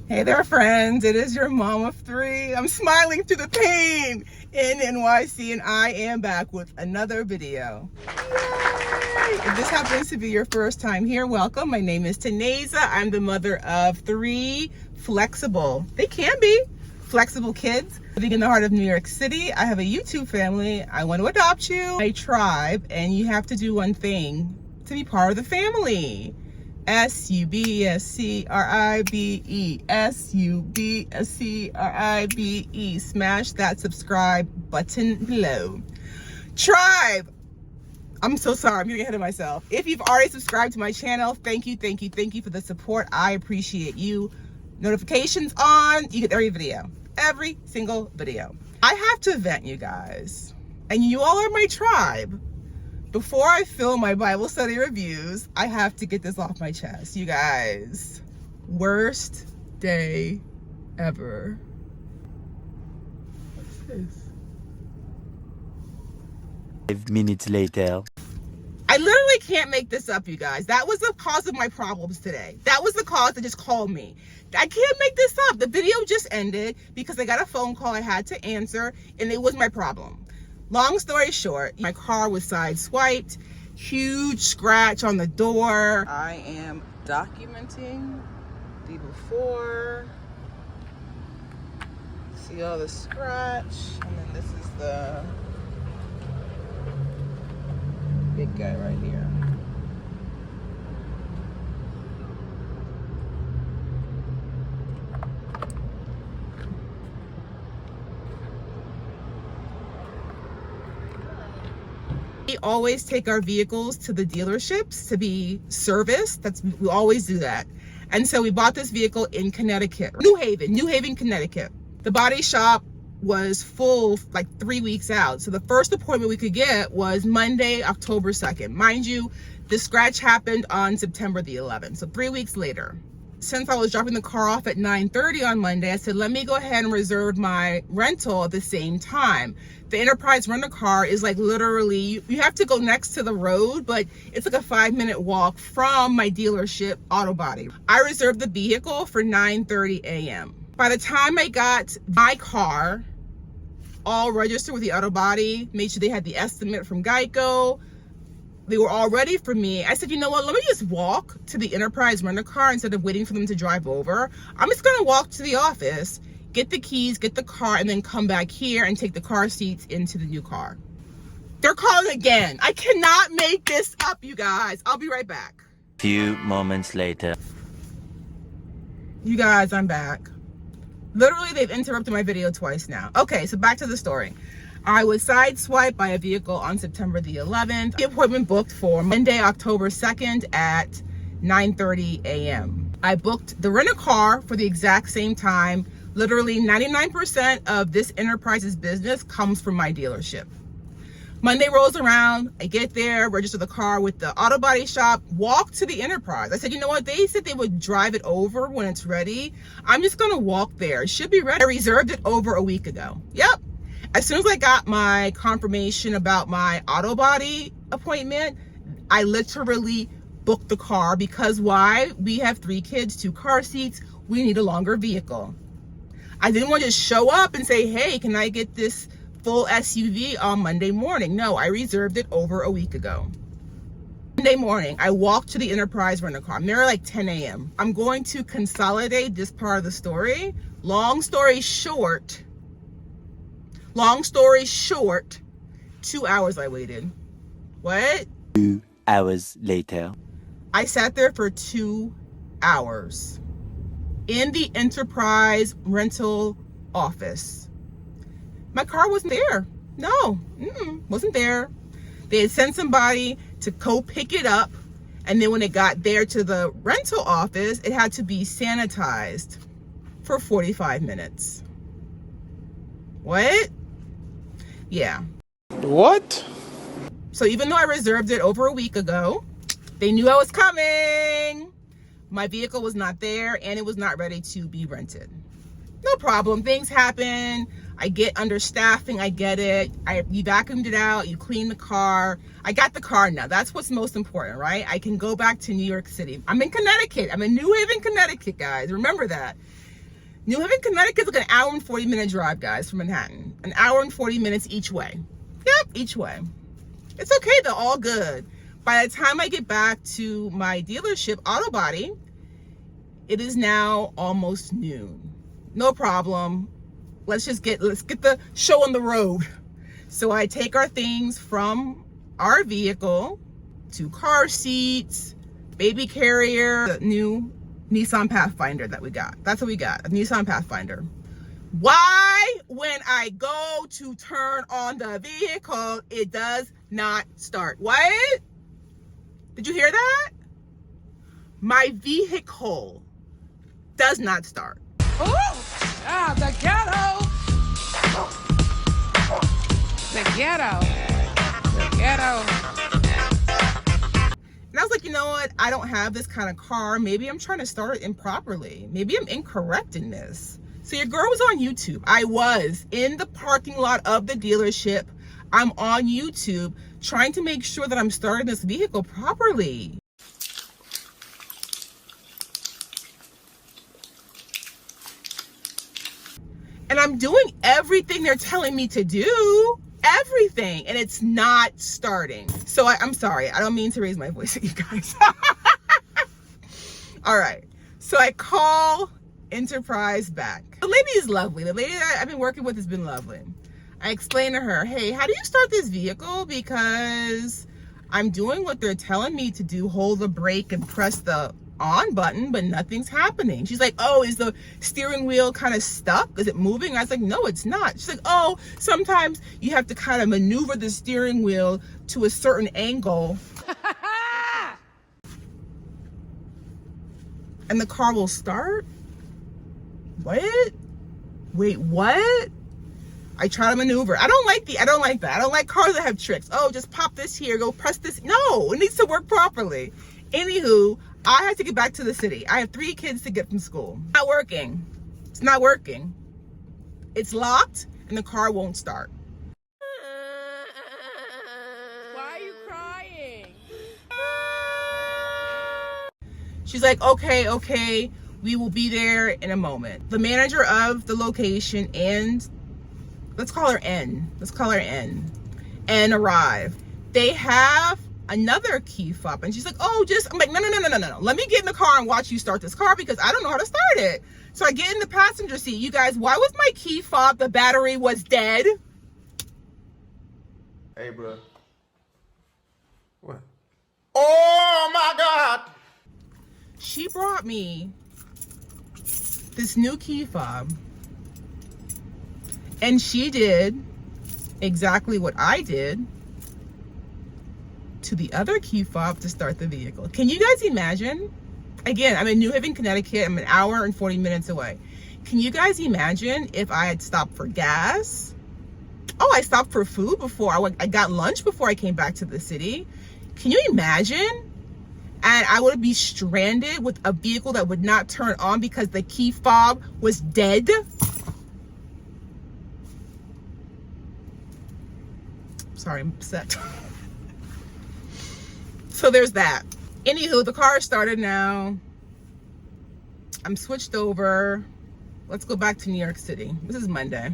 Hey there, friends. It is your mom of three. I'm smiling through the pain in NYC, and I am back with another video. Yay! If this happens to be your first time here, welcome. My name is Taneza. I'm the mother of three flexible, they can be, flexible kids living in the heart of New York City. I have a YouTube family. I want to adopt you, my tribe, and you have to do one thing to be part of the family. SUBSCRIBE, SUBSCRIBE. Smash that subscribe button below. Tribe, I'm so sorry, I'm getting ahead of myself. If you've already subscribed to my channel, thank you for the support. I appreciate you. Notifications on, you get every video, every single video. I have to vent, you guys, and you all are my tribe. Before I film my Bible study reviews, I have to get this off my chest. You guys, worst day ever. What's this? 5 minutes later. I literally can't make this up, you guys. That was the cause of my problems today. That was the cause that just called me. I can't make this up. The video just ended because I got a phone call I had to answer, and it was my problem. Long story short, my car was sideswiped, huge scratch on the door. I am documenting the before. See all the scratch, and then this is the big guy right here. We always take our vehicles to the dealerships to be serviced. We always do that. And so we bought this vehicle in Connecticut, New Haven, Connecticut. The body shop was full like 3 weeks out. So the first appointment we could get was Monday, October 2nd. Mind you, the scratch happened on September the 11th. So 3 weeks later. Since I was dropping the car off at 9:30 on Monday, I said, let me go ahead and reserve my rental at the same time. The Enterprise rent-a-car is like literally, you have to go next to the road, but it's like a 5-minute walk from my dealership auto body. I reserved the vehicle for 9:30 a.m. By the time I got my car all registered with the auto body, made sure they had the estimate from Geico, they were all ready for me. I said, you know what, let me just walk to the Enterprise rent-a-car instead of waiting for them to drive over. I'm just gonna walk to the office, get the keys, get the car, and then come back here and take the car seats into the new car. They're calling again. I cannot make this up, you guys. I'll be right back. Few moments later. You guys, I'm back. Literally, they've interrupted my video twice now. Okay, so back to the story. I was sideswiped by a vehicle on September the 11th. The appointment booked for Monday, October 2nd at 9:30 a.m. I booked the rent-a-car for the exact same time. Literally 99% of this Enterprise's business comes from my dealership. Monday rolls around, I get there, register the car with the auto body shop, walk to the Enterprise. I said, you know what? They said they would drive it over when it's ready. I'm just gonna walk there. It should be ready. I reserved it over a week ago. Yep. As soon as I got my confirmation about my auto body appointment, I literally booked the car because why? We have 3 kids, 2 car seats. We need a longer vehicle. I didn't want to just show up and say, hey, can I get this full SUV on Monday morning? No, I reserved it over a week ago. Monday morning, I walked to the Enterprise rent-a-car. I'm there at like 10 a.m. I'm going to consolidate this part of the story. Long story short, 2 hours I waited. What? 2 hours later. I sat there for 2 hours in the Enterprise rental office. My car wasn't there. No, wasn't there. They had sent somebody to go pick it up, and then when it got there to the rental office, it had to be sanitized for 45 minutes. What? Yeah. What? So even though I reserved it over a week ago, they knew I was coming. My vehicle was not there and it was not ready to be rented. No problem, things happen. I get understaffing, I get it. You vacuumed it out, you clean the car. I got the car now. That's what's most important, right? I can go back to New York City. I'm in Connecticut. I'm in New Haven, Connecticut, guys. Remember that. New Haven, Connecticut is like an hour and 40-minute drive, guys, from Manhattan. An hour and 40 minutes each way. Yep, each way. It's okay though, all good. By the time I get back to my dealership, Auto Body, it is now almost noon. No problem. Let's get the show on the road. So I take our things from our vehicle to car seats, baby carrier, the new Nissan Pathfinder that we got. That's what we got, a Nissan Pathfinder. Why, when I go to turn on the vehicle, it does not start? What? Did you hear that? My vehicle does not start. Oh, the ghetto. The ghetto. The ghetto. And I was like, you know what? I don't have this kind of car. Maybe I'm trying to start it improperly. Maybe I'm incorrect in this. So your girl was on YouTube. I was in the parking lot of the dealership. I'm on YouTube trying to make sure that I'm starting this vehicle properly. And I'm doing everything they're telling me to do. Everything, and it's not starting. So I'm sorry, I don't mean to raise my voice at you guys. All right, so I call Enterprise back. The lady is lovely. The lady that I've been working with has been lovely. I explain to her, hey, how do you start this vehicle? Because I'm doing what they're telling me to do, hold the brake and press the on button, but nothing's happening. She's like, oh, is the steering wheel kind of stuck? Is it moving? I was like, no, it's not. She's like, oh, sometimes you have to kind of maneuver the steering wheel to a certain angle and the car will start. What? Wait, what? I try to maneuver. I don't like that. I don't like cars that have tricks. Oh, just pop this here, go press this. No, it needs to work properly. Anywho, I had to get back to the city. I have 3 kids to get from school. Not working. It's not working. It's locked and the car won't start. Why are you crying? She's like, okay, we will be there in a moment. The manager of the location and let's call her N. N arrived. They have another key fob and she's like, oh, I'm like, no. Let me get in the car and watch you start this car because I don't know how to start it. So I get in the passenger seat. You guys, why was my key fob? The battery was dead. Hey, bro. What? Oh my God! She brought me this new key fob and she did exactly what I did to the other key fob to start the vehicle. Can you guys imagine? Again, I'm in New Haven, Connecticut. I'm an hour and 40 minutes away. Can you guys imagine if I had stopped for gas? Oh, I stopped for food before. I got lunch before I came back to the city. Can you imagine? And I would be stranded with a vehicle that would not turn on because the key fob was dead. Sorry, I'm upset. So there's that. Anywho, the car started now. I'm switched over. Let's go back to New York City. This is Monday.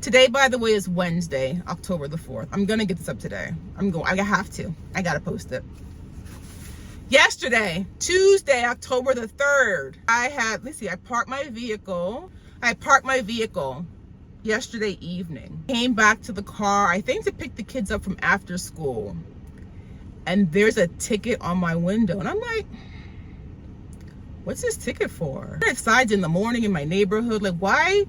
Today, by the way, is Wednesday, October the 4th. I'm gonna get this up today. I have to. I gotta post it. Yesterday, Tuesday, October the 3rd, I parked my vehicle. Yesterday evening. Came back to the car, I think to pick the kids up from after school. And there's a ticket on my window. And I'm like, what's this ticket for? It signs in the morning in my neighborhood. Like, why?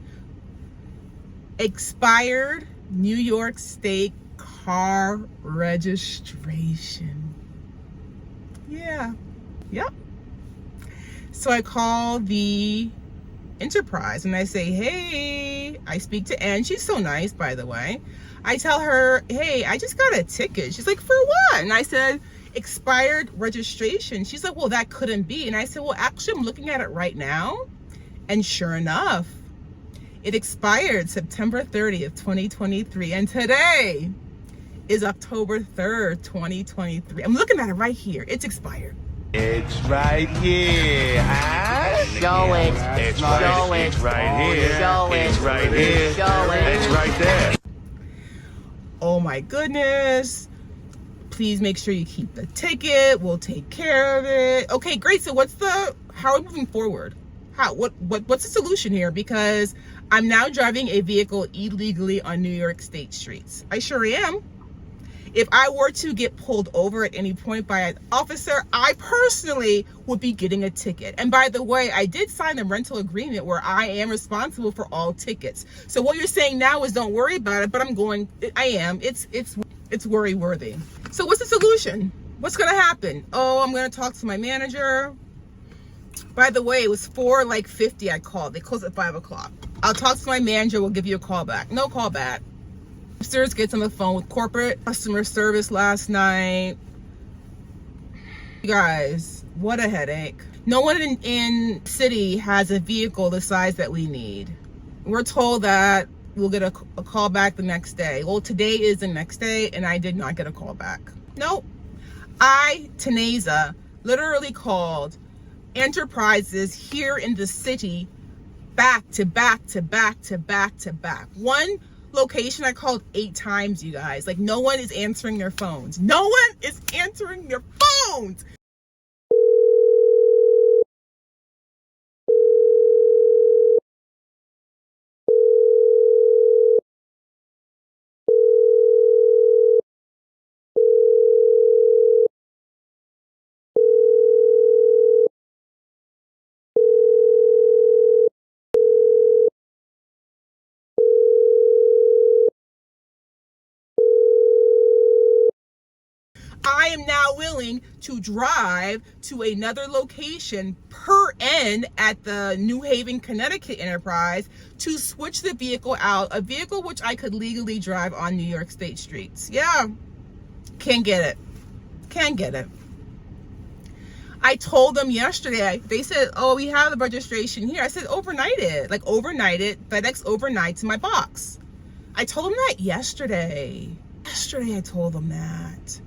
Expired New York State car registration. Yeah. Yep. So I call the Enterprise and I say, hey, I speak to Ann. She's so nice, by the way. I tell her, hey, I just got a ticket. She's like, for what? And I said, expired registration. She's like, well, that couldn't be. And I said, well, actually, I'm looking at it right now. And sure enough, it expired September 30th, 2023. And today is October 3rd, 2023. I'm looking at it right here. It's expired. It's right here, huh? Show it. It's Show right, it. it's right here. Show it. It's right here. Show it. It's right there. Oh my goodness. Please make sure you keep the ticket. We'll take care of it. Okay, great. So how are we moving forward? What's the solution here? Because I'm now driving a vehicle illegally on New York State streets. I sure am. If I were to get pulled over at any point by an officer, I personally would be getting a ticket. And by the way, I did sign a rental agreement where I am responsible for all tickets. So what you're saying now is don't worry about it, but I am. It's worry worthy. So what's the solution? What's gonna happen? Oh, I'm gonna talk to my manager. By the way, it was 4:50 I called. They closed at 5 o'clock. I'll talk to my manager, we'll give you a call back. No call back. Upstairs gets on the phone with corporate customer service last night. You guys, what a headache. No one in city has a vehicle the size that we need. We're told that we'll get a call back the next day. Well, today is the next day and I did not get a call back. Nope. Taneza, literally called enterprises here in the city back to back to back to back to back. One location I called 8 times, you guys. Like, no one is answering their phones. No one is answering their phones. I am now willing to drive to another location per N at the New Haven, Connecticut enterprise to switch the vehicle out, a vehicle which I could legally drive on New York State streets. Yeah, can't get it. Can't get it. I told them yesterday, they said, oh, we have the registration here. I said, overnight it, FedEx overnight to my box. I told them that yesterday. I told them that.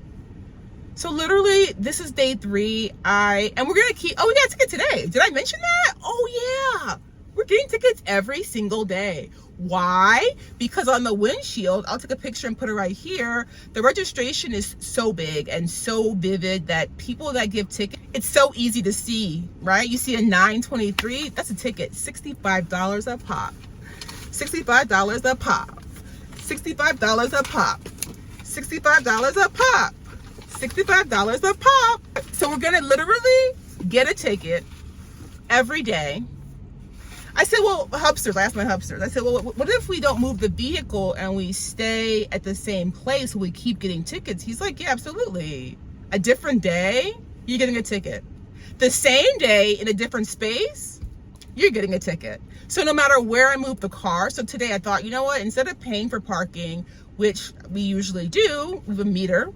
So literally, this is day 3. And we're gonna we got a ticket today. Did I mention that? Oh yeah, we're getting tickets every single day. Why? Because on the windshield, I'll take a picture and put it right here. The registration is so big and so vivid that people that give tickets, it's so easy to see, right? You see a 923, that's a ticket, $65 a pop. $65 a pop. $65 a pop. $65 a pop. $65 a pop. So we're gonna literally get a ticket every day. I said, well, Hubsters, I asked my Hubsters, I said, well, what if we don't move the vehicle and we stay at the same place, we keep getting tickets? He's like, yeah, absolutely. A different day, you're getting a ticket. The same day in a different space, you're getting a ticket. So no matter where I move the car, so today I thought, you know what, instead of paying for parking, which we usually do with a meter,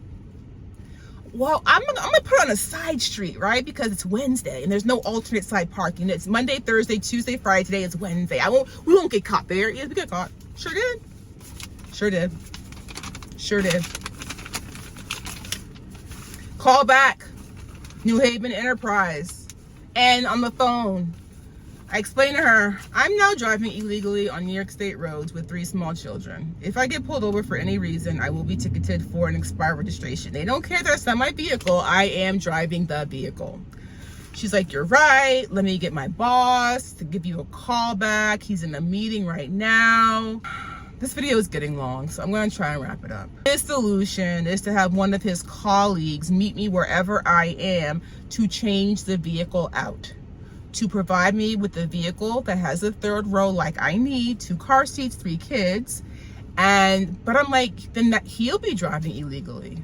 well, I'm gonna put on a side street, right? Because it's Wednesday and there's no alternate side parking. It's Monday, Thursday, Tuesday, Friday. Today is Wednesday. We won't get caught there. Yeah, we get caught. Sure did. Sure did. Sure did. Call back New Haven Enterprise. And on the phone, I explained to her, I'm now driving illegally on New York State roads with 3 small children. If I get pulled over for any reason, I will be ticketed for an expired registration. They don't care that's not my vehicle. I am driving the vehicle. She's like, you're right. Let me get my boss to give you a call back. He's in a meeting right now. This video is getting long, so I'm going to try and wrap it up. His solution is to have one of his colleagues meet me wherever I am to change the vehicle out, to provide me with a vehicle that has a 3rd row like I need, 2 car seats, 3 kids. But I'm like, then he'll be driving illegally.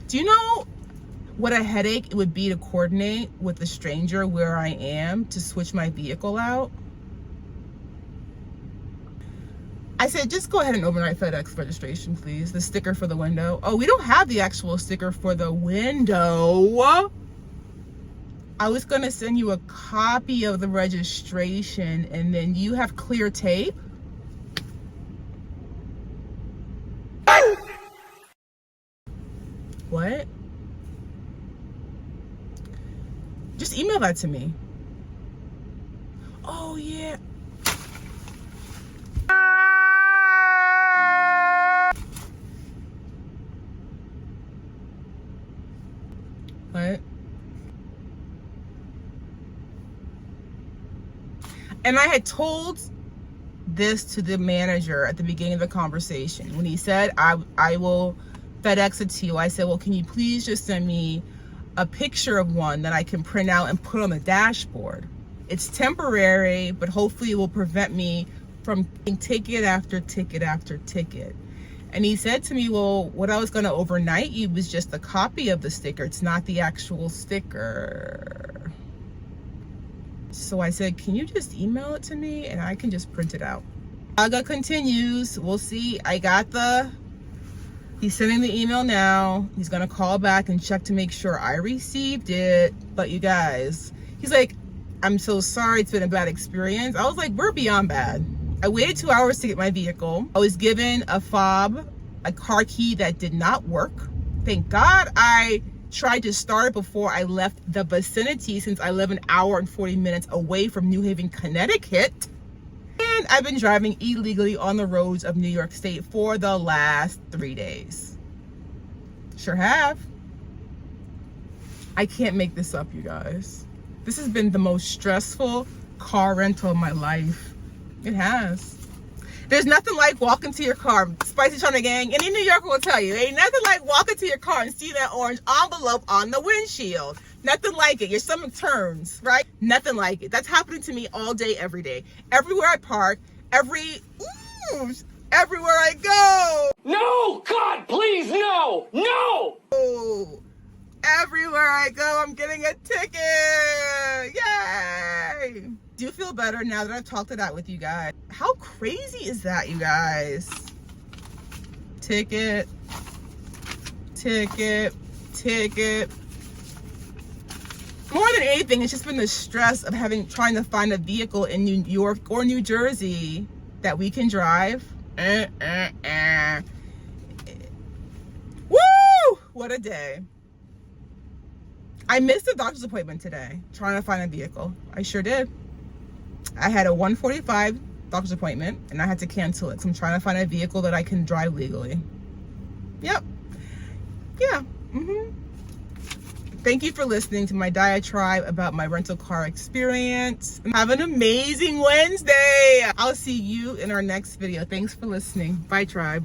Do you know what a headache it would be to coordinate with a stranger where I am to switch my vehicle out? I said, just go ahead and overnight FedEx registration, please. The sticker for the window. Oh, we don't have the actual sticker for the window. I was gonna send you a copy of the registration and then you have clear tape. What? Just email that to me. Oh, yeah. What? And I had told this to the manager at the beginning of the conversation. When he said, I will FedEx it to you, I said, well, can you please just send me a picture of one that I can print out and put on the dashboard? It's temporary, but hopefully it will prevent me from getting ticket after ticket after ticket. And he said to me, well, what I was going to overnight you was just a copy of the sticker. It's not the actual sticker. So I said, can you just email it to me and I can just print it out? Saga continues. We'll see. He's sending the email now. He's going to call back and check to make sure I received it. But you guys, he's like, I'm so sorry. It's been a bad experience. I was like, we're beyond bad. I waited 2 hours to get my vehicle. I was given a fob, a car key that did not work. Thank God I tried to start it before I left the vicinity, since I live an hour and 40 minutes away from New Haven, Connecticut. And I've been driving illegally on the roads of New York State for the last 3 days. Sure have. I can't make this up, you guys. This has been the most stressful car rental of my life. It has. There's nothing like walking to your car. Spicy China Gang, any New Yorker will tell you, ain't nothing like walking to your car and see that orange envelope on the windshield. Nothing like it. Your stomach turns, right? Nothing like it. That's happening to me all day, every day. Everywhere I park, everywhere I go. No! God, please, no! No! Oh, everywhere I go, I'm getting a ticket. Yay! Do you feel better now that I've talked it out with you guys? How crazy is that, you guys? Ticket, ticket, ticket. More than anything, it's just been the stress of trying to find a vehicle in New York or New Jersey that we can drive. Woo! What a day. I missed a doctor's appointment today trying to find a vehicle. I sure did. I had a 1:45 doctor's appointment and I had to cancel it. So I'm trying to find a vehicle that I can drive legally. Yep. Yeah. Thank you for listening to my diatribe about my rental car experience. Have an amazing Wednesday. I'll see you in our next video. Thanks for listening. Bye, tribe.